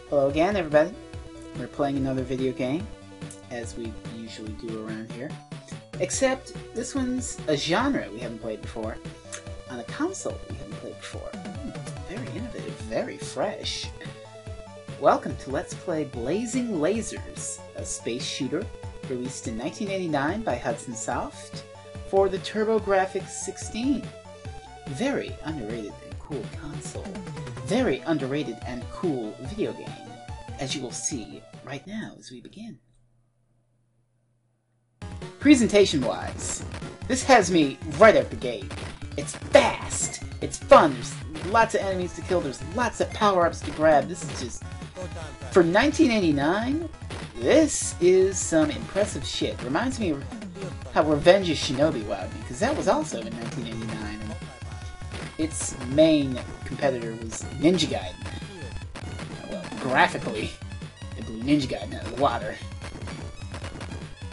Hello again, everybody. We're playing another video game, as we usually do around here. Except, this one's a genre we haven't played before, on a console we haven't played before. Very innovative, very fresh. Welcome to Let's Play Blazing Lasers, a space shooter released in 1989 by Hudson Soft for the TurboGrafx 16. Very underrated and cool console. Very underrated and cool video game, as you will see right now as we begin. Presentation-wise, this has me right out the gate. It's fast, it's fun, there's lots of enemies to kill, there's lots of power-ups to grab. This is just... For 1989, this is some impressive shit. Reminds me of how Revenge of Shinobi wowed me, because that was also in 1989. And its main competitor was Ninja Gaiden. Well, graphically, it blew Ninja Gaiden out of the water.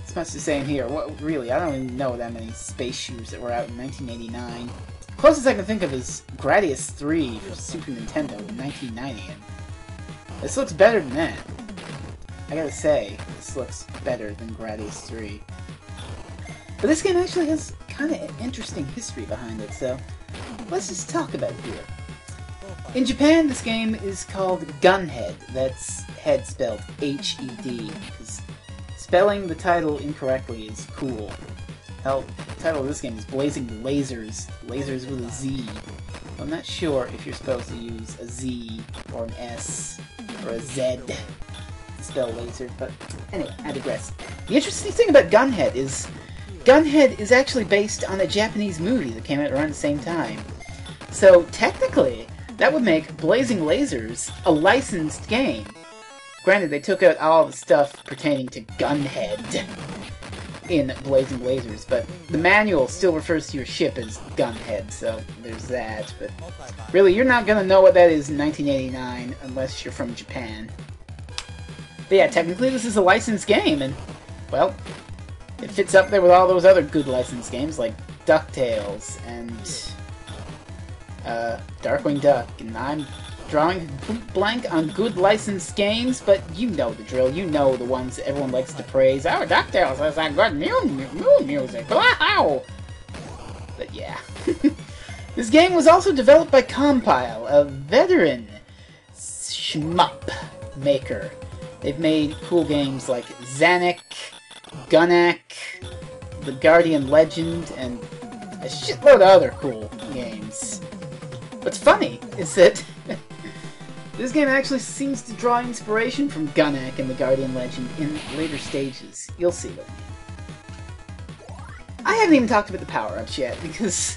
It's much the same here. What, really, I don't even know that many space shooters that were out in 1989. Closest I can think of is Gradius 3 for Super Nintendo in 1990. And this looks better than that. I gotta say, this looks better than Gradius 3. But this game actually has kind of an interesting history behind it, so let's just talk about it here. In Japan, this game is called Gunhead. That's head spelled H-E-D, because spelling the title incorrectly is cool. Hell, the title of this game is Blazing Lasers. Lasers with a Z. I'm not sure if you're supposed to use a Z or an S or a Z to spell laser, but anyway, I digress. The interesting thing about Gunhead is actually based on a Japanese movie that came out around the same time. So technically, that would make Blazing Lasers a licensed game. Granted, they took out all the stuff pertaining to Gunhead in Blazing Lasers, but the manual still refers to your ship as Gunhead, so there's that. But really, you're not gonna know what that is in 1989 unless you're from Japan. But yeah, technically this is a licensed game, and, well, it fits up there with all those other good licensed games like DuckTales and Darkwing Duck, and I'm drawing a complete blank on good licensed games, but you know the drill. You know the ones that everyone likes to praise. Oh, DuckTales has that good moon music. Wow! But yeah. This game was also developed by Compile, a veteran shmup maker. They've made cool games like Zanuck, Gunnack, The Guardian Legend, and a shitload of other cool games. What's funny is that this game actually seems to draw inspiration from Gunnack and The Guardian Legend in later stages. You'll see what I mean. I haven't even talked about the power-ups yet, because,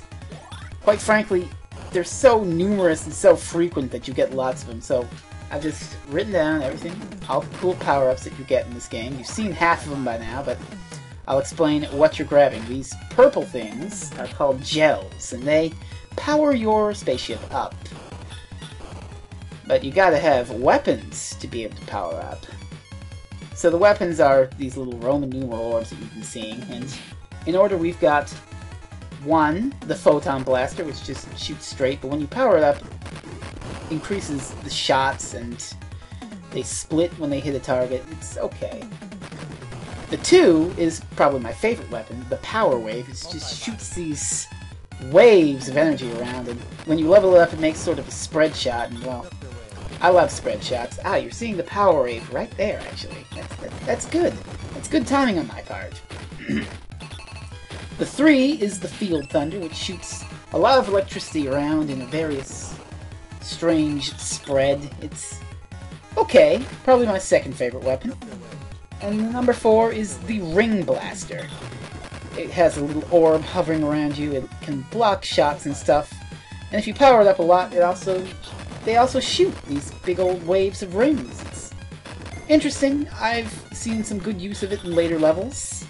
quite frankly, they're so numerous and so frequent that you get lots of them, so I've just written down everything, all the cool power-ups that you get in this game. You've seen half of them by now, but I'll explain what you're grabbing. These purple things are called gels, and they power your spaceship up. But you gotta have weapons to be able to power up. So the weapons are these little Roman numeral orbs that you've been seeing, and in order we've got 1, the photon blaster, which just shoots straight, but when you power it up, increases the shots, and they split when they hit a target. It's okay. The 2 is probably my favorite weapon, the power wave. It just shoots these waves of energy around, and when you level it up, it makes sort of a spread shot, and well, I love spread shots. Ah, you're seeing the power wave right there, actually. That's good. That's good timing on my part. The 3 is the field thunder, which shoots a lot of electricity around in a various strange spread. It's okay, probably my second favorite weapon. And the number 4 is the ring blaster. It has a little orb hovering around you. It can block shots and stuff. And if you power it up a lot, they also shoot these big old waves of rings. It's interesting. I've seen some good use of it in later levels.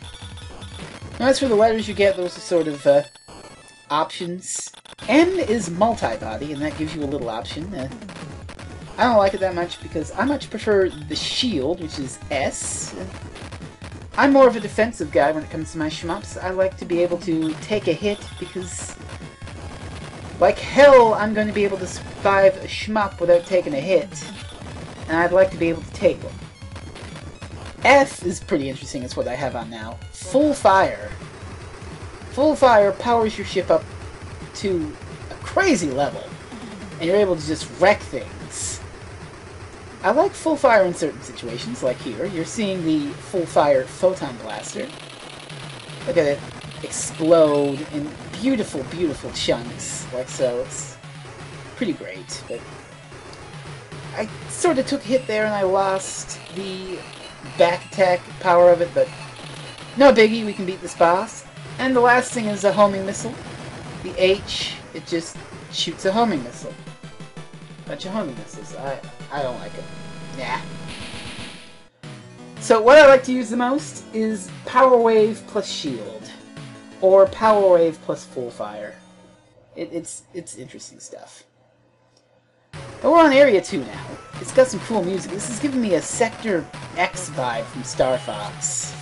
Now, as for the letters you get, those are sort of options. M is multi-body, and that gives you a little option. I don't like it that much because I much prefer the shield, which is S. I'm more of a defensive guy when it comes to my shmups. I like to be able to take a hit because Like hell, I'm going to be able to survive a shmup without taking a hit. and I'd like to be able to take them. F is pretty interesting, it's what I have on now. Full Fire. Full Fire powers your ship up to a crazy level, and you're able to just wreck things. I like Full Fire in certain situations, like here. You're seeing the Full Fire Photon Blaster. Look at it explode in beautiful, beautiful chunks, like so. It's pretty great, but I sort of took a hit there and I lost the back attack power of it, but no biggie, we can beat this boss. And the last thing is a homing missile. The H, it just shoots a homing missile. Bunch of homing missiles. I don't like it. Nah. So what I like to use the most is Power Wave plus Shield. Or Power Wave plus Full Fire. It's interesting stuff. But we're on Area 2 now. It's got some cool music. This is giving me a Sector X vibe from Star Fox.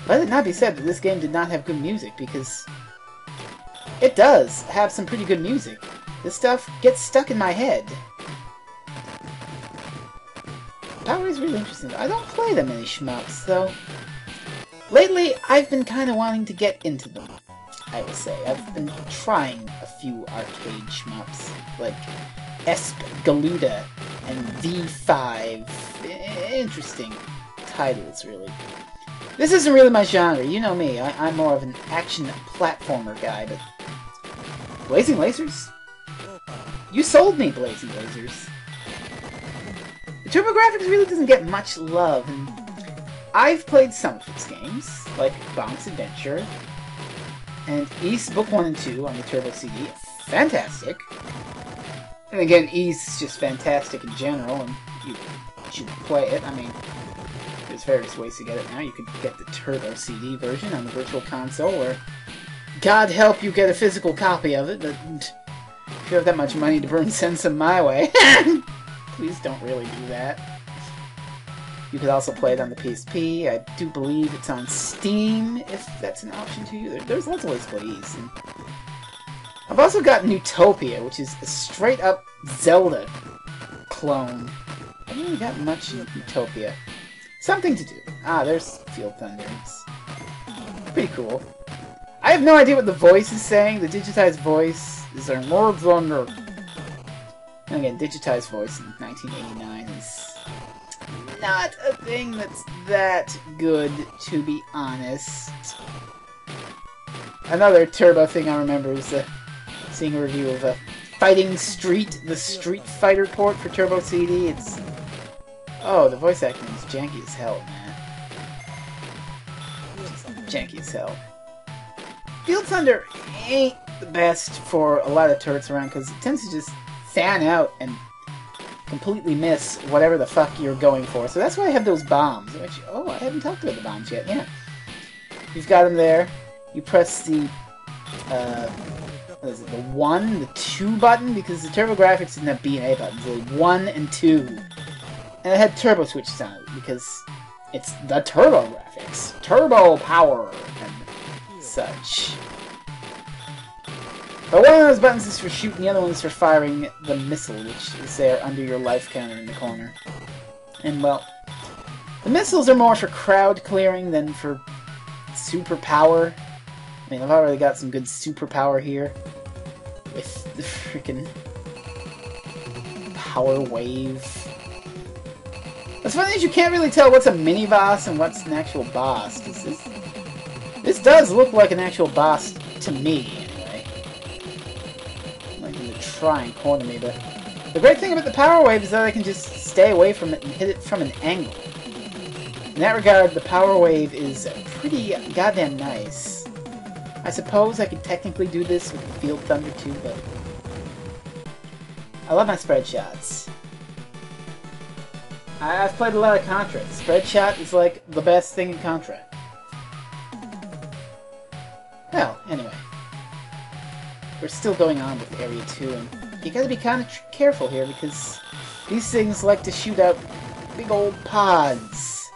Let it not be said that this game did not have good music, because it does have some pretty good music. This stuff gets stuck in my head. Power is really interesting. I don't play that many shmups, though. Lately, I've been kind of wanting to get into them, I will say. I've been trying a few arcade shmups, like Esp Galuda and V5. Interesting titles, really. This isn't really my genre, you know me. I'm more of an action platformer guy, but Blazing Lasers? You sold me Blazing Lasers. The TurboGrafx really doesn't get much love, and I've played some of its games, like Bonk's Adventure, and East Book 1 and 2 on the Turbo CD. Fantastic. And again, East is just fantastic in general, and you should play it. I mean, there's various ways to get it now. You could get the Turbo CD version on the Virtual Console, or God help you get a physical copy of it, but if you have that much money to burn, send some my way. Please don't really do that. You could also play it on the PSP. I do believe it's on Steam, if that's an option to you. There's lots of ways to play East. And I've also got Utopia, which is a straight-up Zelda clone. I haven't really got much in Utopia. Something to do. Ah, there's Field Thunder. It's pretty cool. I have no idea what the voice is saying. The digitized voice is our Lord Thunder. And again, digitized voice in 1989 is not a thing that's that good, to be honest. Another Turbo thing I remember is seeing a review of Fighting Street, the Street Fighter port for Turbo CD. It's... oh, the voice acting is janky as hell, man. Just janky as hell. Field Thunder ain't the best for a lot of turrets around, because it tends to just fan out and completely miss whatever the fuck you're going for. So that's why I have those bombs. Which, oh, I haven't talked about the bombs yet. Yeah. You've got them there. You press the, what is it, the 1, the 2 button, because the TurboGrafx didn't have B and A buttons. They had 1 and 2. And it had turbo switches on it, because it's the TurboGrafx. Turbo power and such. But one of those buttons is for shooting, the other one is for firing the missile, which is there under your life counter in the corner. And, well, the missiles are more for crowd clearing than for super power. I mean, I've already got some good super power here with the freaking Power Wave. What's funny is you can't really tell what's a mini-boss and what's an actual boss. This does look like an actual boss to me. Try and corner me, but the great thing about the Power Wave is that I can just stay away from it and hit it from an angle. In that regard, the Power Wave is pretty goddamn nice. I suppose I could technically do this with the Field Thunder too, but I love my spread shots. I've played a lot of Contra. Spread shot is like the best thing in Contra. Well, anyway. We're still going on with Area 2, and you gotta be kind of careful here, because these things like to shoot out big old pods.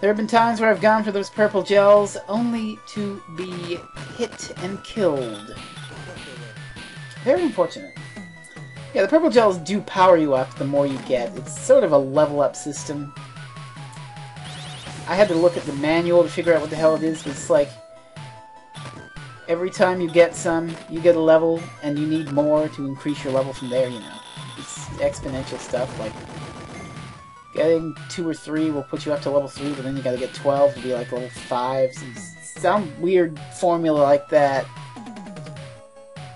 There have been times where I've gone for those purple gels, only to be hit and killed. Very unfortunate. Yeah, the purple gels do power you up the more you get. It's sort of a level up system. I had to look at the manual to figure out what the hell it is, but it's like every time you get some, you get a level, and you need more to increase your level from there, you know. It's exponential stuff, like getting 2 or 3 will put you up to level 3, but then you gotta get 12 to be like level 5. Some weird formula like that.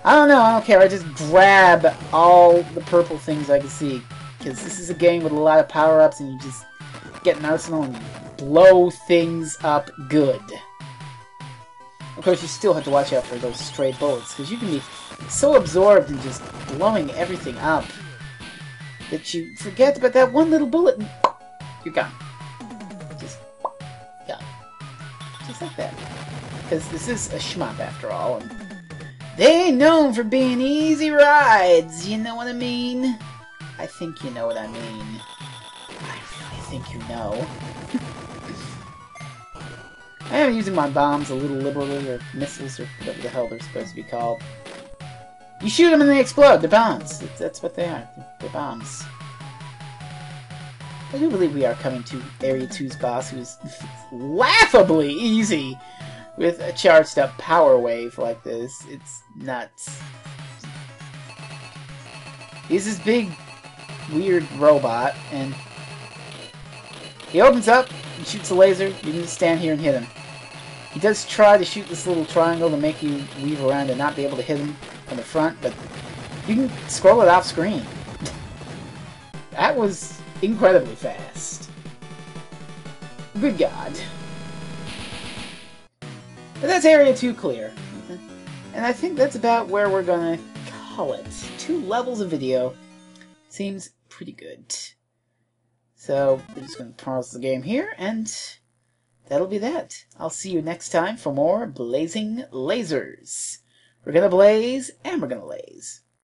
I don't know, I don't care. I just grab all the purple things I can see. Because this is a game with a lot of power-ups, and you just get an arsenal and blow things up good. Of course, you still have to watch out for those stray bullets, because you can be so absorbed in just blowing everything up that you forget about that one little bullet and you're gone. Just gone. Just like that. Because this is a shmup, after all, and they ain't known for being easy rides, you know what I mean? I think you know what I mean. I really think you know. I am using my bombs a little liberally, or missiles, or whatever the hell they're supposed to be called. You shoot them and they explode. They're bombs. That's what they are. They're bombs. I do believe we are coming to Area 2's boss, who's laughably easy with a charged up power wave like this. It's nuts. He's this big, weird robot, and he opens up and shoots a laser. You can just stand here and hit him. He does try to shoot this little triangle to make you weave around and not be able to hit him from the front, but you can scroll it off screen. That was incredibly fast. Good God. But that's Area 2 clear. And I think that's about where we're gonna call it. 2 levels of video. Seems pretty good. So, we're just gonna pause the game here, and that'll be that. I'll see you next time for more Blazing Lasers. We're gonna blaze, and we're gonna laze.